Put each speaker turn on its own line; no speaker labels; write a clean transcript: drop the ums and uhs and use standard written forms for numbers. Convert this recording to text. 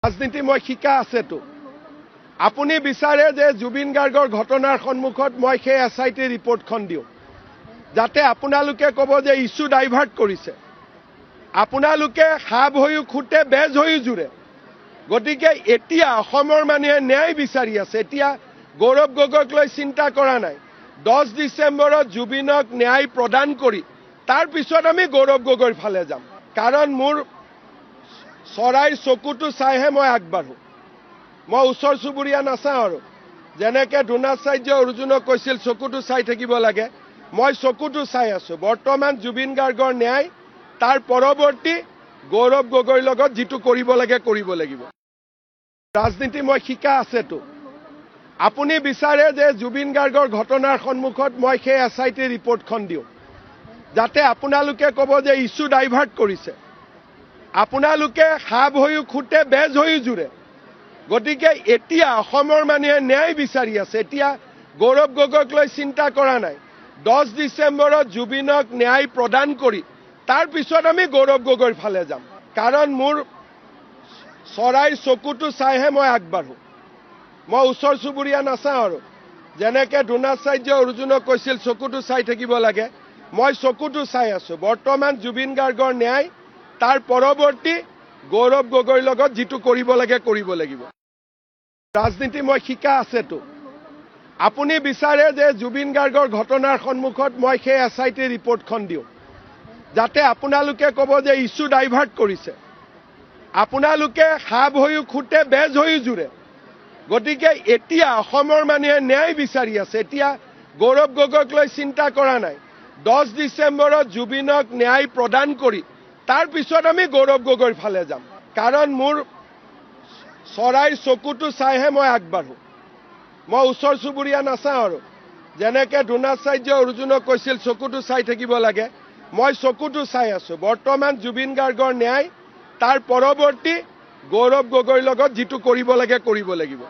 ৰাজনীতি মই শিকা আছেতো আপুনি বিচাৰে যে জুবিন গাৰ্গৰ ঘটনাৰ সন্মুখত মই সেই এছআইটি ৰিপৰ্টখন দিওঁ যাতে আপোনালোকে ক'ব যে ইস্যু ডাইভাৰ্ট কৰিছে আপোনালোকে সাপ হৈও খুটে বেজ হৈও জুৰে গতিকে এতিয়া অসমৰ মানুহে ন্যায় বিচাৰি আছে এতিয়া গৌৰৱ গগৈক লৈ চিন্তা কৰা নাই 10 ডিচেম্বৰত জুবিনক ন্যায় প্ৰদান কৰি তাৰ পিছত আমি গৌৰৱ গগৈৰ ফালে যাম কাৰণ মোৰ চৰাইৰ চকুটো চাইহে মই আগবাঢ়ো মই ওচৰ চুবুৰীয়া নাচাওঁ আৰু যেনেকৈ দ্ৰোণাচাৰ্য অৰ্জুনক কৈছিল চকুটো চাই থাকিব লাগে মই চকুটো চাই আছো বৰ্তমান জুবিন গাৰ্গৰ ন্যায় তাৰ পৰৱৰ্তী গৌৰৱ গগৈৰ লগত যিটো কৰিব লাগে কৰিব লাগিব ৰাজনীতি মই শিকা আছেতো আপুনি বিচাৰে যে জুবিন গাৰ্গৰ ঘটনাৰ সন্মুখত মই সেই এছআইটি ৰিপৰ্টখন দিওঁ যাতে আপোনালোকে ক'ব যে ইস্যু ডাইভাৰ্ট কৰিছে আপোনালোকে সাপ হৈও খুটে বেজ হৈও জুৰে গতিকে এতিয়া অসমৰ মানুহে ন্যায় বিচাৰি আছে এতিয়া গৌৰৱ গগৈক লৈ চিন্তা কৰা নাই 10 ডিচেম্বৰত জুবিনক ন্যায় প্ৰদান কৰি তাৰ পিছত আমি গৌৰৱ গগৈৰ ফালে যাম কাৰণ মোৰ চৰাইৰ চকুটো চাইহে মই আগবাঢ়ো মই ওচৰ চুবুৰীয়া নাচাওঁ আৰু যেনেকৈ দ্ৰোণাচাৰ্য অৰ্জুনক কৈছিল চকুটো চাই থাকিব লাগে মই চকুটো চাই আছো বৰ্তমান জুবিন গাৰ্গৰ ন্যায় তাৰ পৰৱৰ্তী গৌৰৱ গগৈৰ লগত যিটো কৰিব লাগে কৰিব লাগিব ৰাজনীতি মই শিকা আছেতো আপুনি বিচাৰে যে জুবিন গাৰ্গৰ ঘটনাৰ সন্মুখত মই সেই এছআইটি ৰিপৰ্টখন দিওঁ যাতে আপোনালোকে ক'ব যে ইস্যু ডাইভাৰ্ট কৰিছে আপোনালোকে সাপ হৈও খুটে বেজ হৈও জুৰে গতিকে এতিয়া অসমৰ মানুহে ন্যায় বিচাৰি আছে এতিয়া গৌৰৱ গগৈক লৈ চিন্তা কৰা নাই 10 ডিচেম্বৰত জুবিনক ন্যায় প্ৰদান কৰি তাৰ পিছত আমি গৌৰৱ গগৈৰ ফালে যাম কাৰণ মোৰ চৰাইৰ চকুটো চাইহে মই আগবাঢ়ো মই ওচৰ চুবুৰীয়া নাচাওঁ আৰু যেনেকৈ দ্ৰোণাচাৰ্য অৰ্জুনক কৈছিল চকুটো চাই থাকিব লাগে মই চকুটো চাই আছো বৰ্তমান জুবিন গাৰ্গৰ ন্যায় তাৰ পৰৱৰ্তী গৌৰৱ গগৈৰ লগত যিটো কৰিব লাগে কৰিব লাগিব